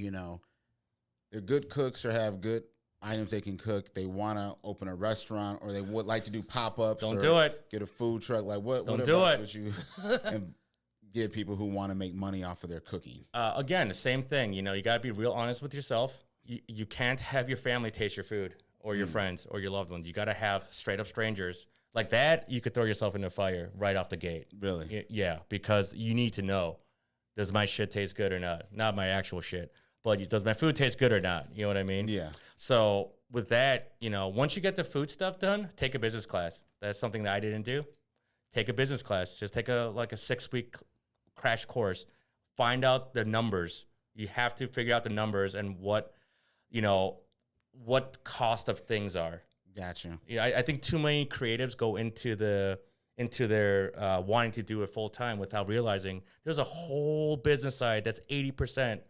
they're good cooks or have good items they can cook? They want to open a restaurant or they would like to do pop-ups. Don't do it. Get a food truck. Like what? Don't what do advice it. Would you give people who want to make money off of their cooking? Again, the same thing. You got to be real honest with yourself. You can't have your family taste your food or your friends or your loved ones. You got to have straight up strangers like that. You could throw yourself in the fire right off the gate. Really? Yeah, because you need to know, does my shit taste good or not? Not my actual shit, but does my food taste good or not? You know what I mean? Yeah. So with that, once you get the food stuff done, take a business class. That's something that I didn't do. Take a business class. Just take a 6-week crash course. Find out the numbers. You have to figure out the numbers and what cost of things are. Gotcha. Yeah, I think too many creatives go into their wanting to do it full time without realizing there's a whole business side that's 80%.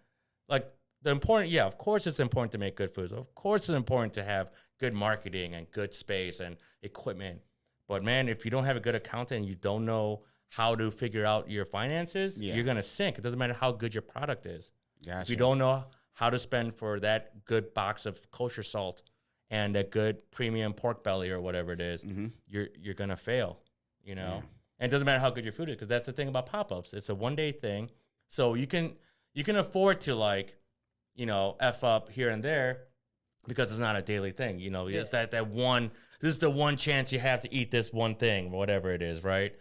Like of course it's important to make good foods. Of course it's important to have good marketing and good space and equipment. But man, if you don't have a good accountant and you don't know how to figure out your finances, you're going to sink. It doesn't matter how good your product is. Gotcha. If you don't know how to spend for that good box of kosher salt and a good premium pork belly or whatever it is, you're going to fail, you know? Yeah. And it doesn't matter how good your food is, because that's the thing about pop-ups. It's a one-day thing. So you can afford to, like, you know, F up here and there because it's not a daily thing. You know, it's that one, this is the one chance you have to eat this one thing, whatever it is, right?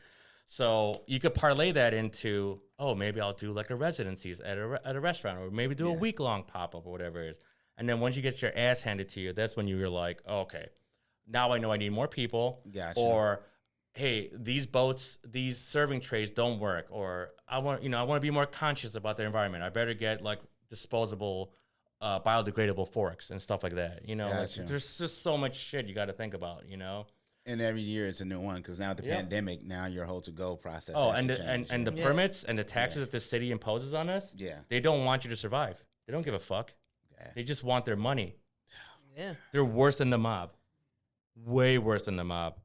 So you could parlay that into, oh, maybe I'll do like a residencies at a restaurant, or maybe do a week-long pop-up or whatever it is. And then once you get your ass handed to you, that's when you're like, oh, okay, now I know I need more people. Gotcha. Or, hey, these serving trays don't work, or I want to be more conscious about the environment. I better get like disposable, biodegradable forks and stuff like that. You know, Gotcha. like, there's just so much shit you got to think about. You know, And every year it's a new one, because now with the pandemic, now your whole to-go process. oh, has and to change. the permits and the taxes that the city imposes on us. Yeah. They don't want you to survive. They don't give a fuck. Yeah. They just want their money. Yeah. They're worse than the mob. Way worse than the mob.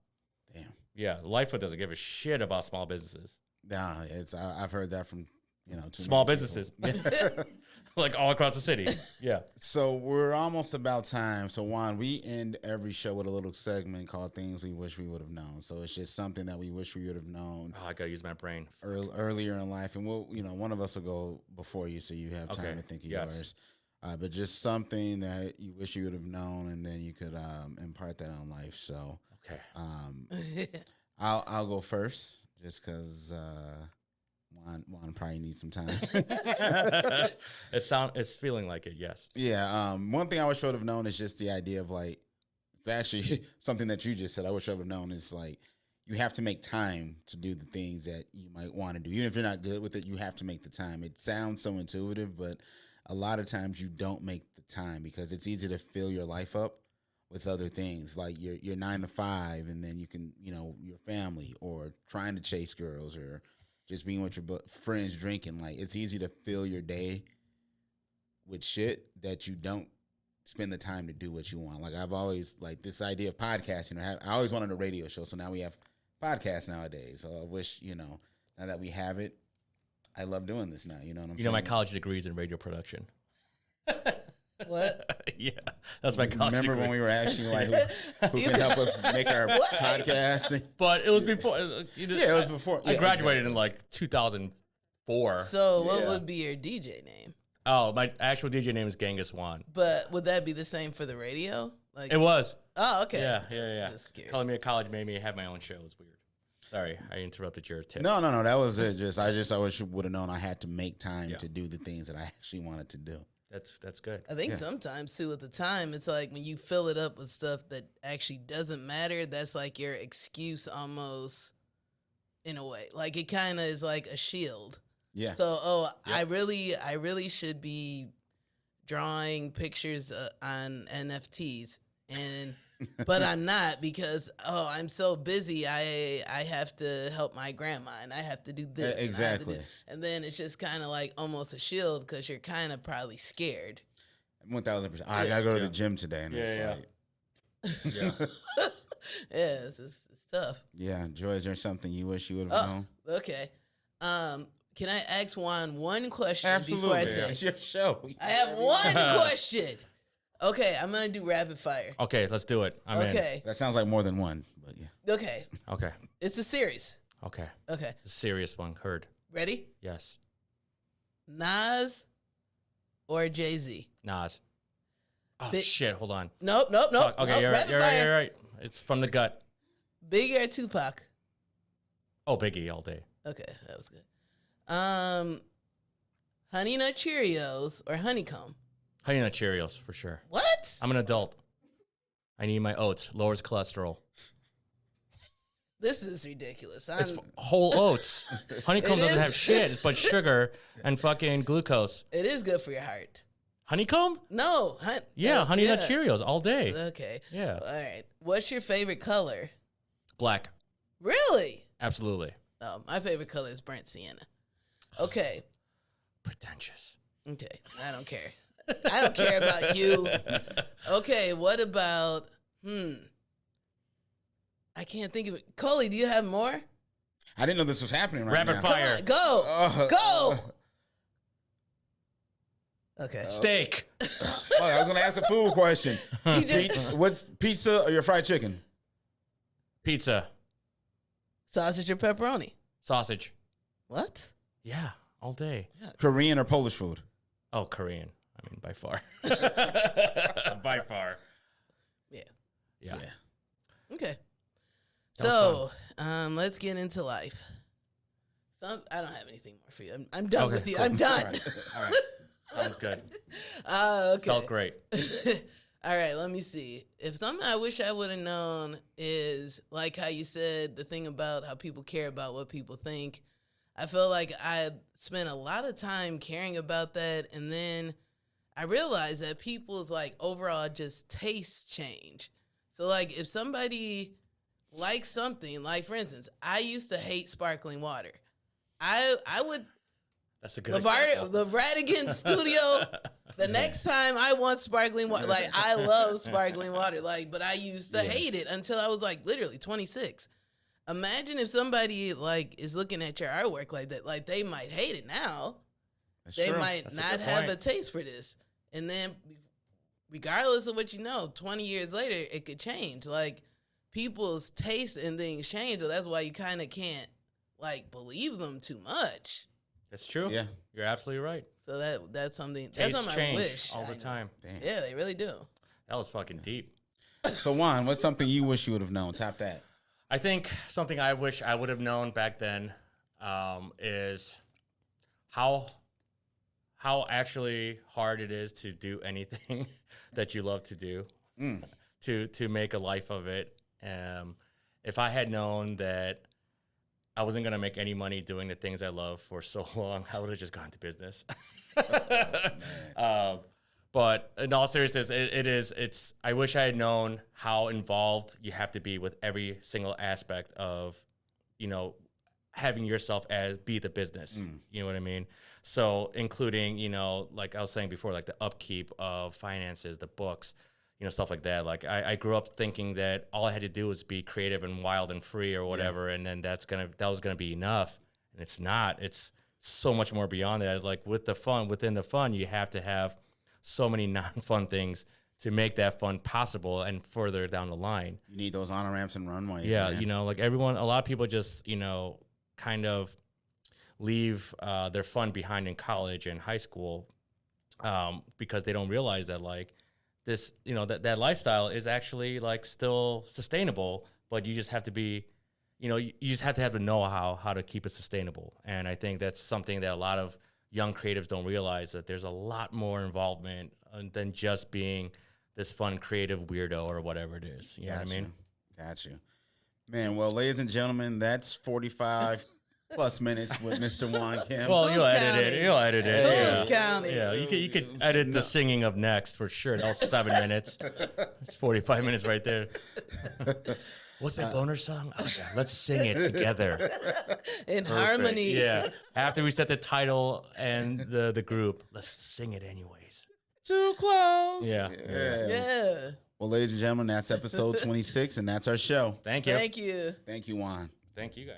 Damn. Yeah, Lightfoot doesn't give a shit about small businesses. Nah, I've heard that from too Small many businesses. people. Like all across the city. Yeah. So we're almost about time. So Juan, we end every show with a little segment called "Things We Wish We Would Have Known." So it's just something that we wish we would have known Oh, I gotta use my brain. earlier in life, and we'll, one of us will go before you, so you have time Okay. to think of Yes. yours. But just something that you wish you would have known, and then you could impart that on life. So Okay. I'll go first, just because Juan probably needs some time. It's feeling like it, yes. Yeah. One thing I wish I would have known is just the idea of, like, it's actually something that you just said. I wish I would have known is, like, you have to make time to do the things that you might want to do. Even if you're not good with it, you have to make the time. It sounds so intuitive, but a lot of times you don't make the time because it's easy to fill your life up with other things, like your 9 to 5, and then you can, your family, or trying to chase girls, or just being with your friends drinking. Like, it's easy to fill your day with shit that you don't spend the time to do what you want. Like, I've always, like, this idea of podcasting. I always wanted a radio show, so now we have podcasts nowadays. So I wish, now that we have it, I love doing this now. You know what I'm saying? My college degree is in radio production. What? Yeah, that's my college Remember degree. when we were asking, like, who can help us make our podcast? But it was before. Yeah, it was before. I Yeah, graduated exactly. in like 2004. So what would be your DJ name? Oh, my actual DJ name is Genghis Wan. But would that be the same for the radio? Like, It was. oh, okay. Yeah. Just curious. Calling me a college made me have my own show. It was weird. Sorry, I interrupted your tip. No, that was it. I wish I would have known I had to make time to do the things that I actually wanted to do. That's good. I think sometimes too, at the time, it's like when you fill it up with stuff that actually doesn't matter, that's like your excuse almost, in a way. Like, it kind of is like a shield. Yeah. So, I really should be drawing pictures on NFTs, but I'm not, because I'm so busy. I have to help my grandma, and I have to do this. Exactly. And then it's just kind of like almost a shield, because you're kind of probably scared. 1,000%. I gotta go to the gym today, and it's like, Yeah. Yeah, it's tough. yeah. Joy, is there something you wish you would have known? Okay. Can I ask Juan one question Absolutely. before I say? It's your show. I have one question. Okay, I'm gonna do rapid fire. Okay, let's do it. I'm Okay. That sounds like more than one, but yeah. Okay. in. Okay. It's a series. Okay. Okay. A serious one. Heard. Ready? Yes. Nas or Jay-Z? Nas. Oh, Bi- shit. Hold on. Nope. Fuck. Okay, nope, you're right. rapid You're right. fire. You're right. It's from the gut. Biggie or Tupac? Oh, Biggie all day. Okay, that was good. Honey Nut Cheerios or Honeycomb? Honey Nut Cheerios for sure. What? I'm an adult. I need my oats. Lowers cholesterol. This is ridiculous. It's whole oats. Honeycomb It doesn't is. have shit but sugar and fucking glucose. It is good for your heart. Honeycomb? No. Yeah, Honey Nut Cheerios all day. Okay. Yeah. All right. What's your favorite color? Black. Really? Absolutely. Oh, my favorite color is burnt sienna. Okay. Pretentious. Okay. I don't care. I don't care about you. Okay. What about, I can't think of it. Coley, do you have more? I didn't know this was happening right Rapid now. fire. Come on, go. Go. Okay. Steak. Oh, I was going to ask a food question. He just- What's pizza or your fried chicken? Pizza. Sausage or pepperoni? Sausage. What? Yeah, all day. Korean or Polish food? Oh, Korean. I mean, by far. By far. Yeah. Yeah. Okay. That was So, let's get into life. I don't have anything more for you. I'm done Okay, with you. cool. I'm done. All right. Sounds good. Okay. Felt great. All right, let me see. If something I wish I would have known is like how you said the thing about how people care about what people think. I feel like I spent a lot of time caring about that, and then I realized that people's like overall just tastes change. So like if somebody likes something, like for instance, I used to hate sparkling water. I would That's a good example. the Radigan Studio. The next time I want sparkling water, like I love sparkling water, like, but I used to hate it until I was like literally 26. Imagine if somebody like is looking at your artwork like that, like they might hate it now. That's They true. might That's a not good have point. a taste for this. And then regardless of what you know, 20 years later, it could change. Like people's taste and things change. So that's why you kind of can't like believe them too much. That's true. Yeah. You're absolutely right. So that's something. That's Tastes something change I wish all I the knew. time. Damn. Yeah, they really do. That was fucking deep. So Juan, what's something you wish you would have known? Tap that. I think something I wish I would have known back then is how actually hard it is to do anything that you love to do, to make a life of it. If I had known that I wasn't going to make any money doing the things I love for so long, I would have just gone into business. But in all seriousness, it's, I wish I had known how involved you have to be with every single aspect of, you know, having yourself as be the business. You know what I mean? So including, you know, like I was saying before, like the upkeep of finances, the books, you know, stuff like that. Like I grew up thinking that all I had to do was be creative and wild and free or whatever. And then that was going to be enough. And it's not. It's so much more beyond that. Like within the fun, you have to have so many non-fun things to make that fun possible and further down the line. You need those honor ramps and runways. Yeah, man. you know, like a lot of people just, you know, kind of leave their fun behind in college and high school because they don't realize that like this, you know, that lifestyle is actually like still sustainable, but you just have to be, you know, you just have to have the know-how how to keep it sustainable. And I think that's something that a lot of young creatives don't realize, that there's a lot more involvement than just being this fun, creative weirdo or whatever it is. You know what I mean? Got you. Man, well, ladies and gentlemen, that's 45 plus minutes with Mr. Juan Kim. Well, Who's you'll edit counting? it. You'll edit it. Who's Yeah. counting? Yeah, you could edit the singing up next for sure. That was 7 minutes. It's 45 minutes right there. What's that boner song? Oh, yeah, let's sing it together. In Perfect. harmony. Yeah. After we set the title and the group, let's sing it anyways. Too close. Yeah. Yeah. Well, ladies and gentlemen, that's episode 26, and that's our show. Thank you. Thank you. Thank you, Juan. Thank you guys.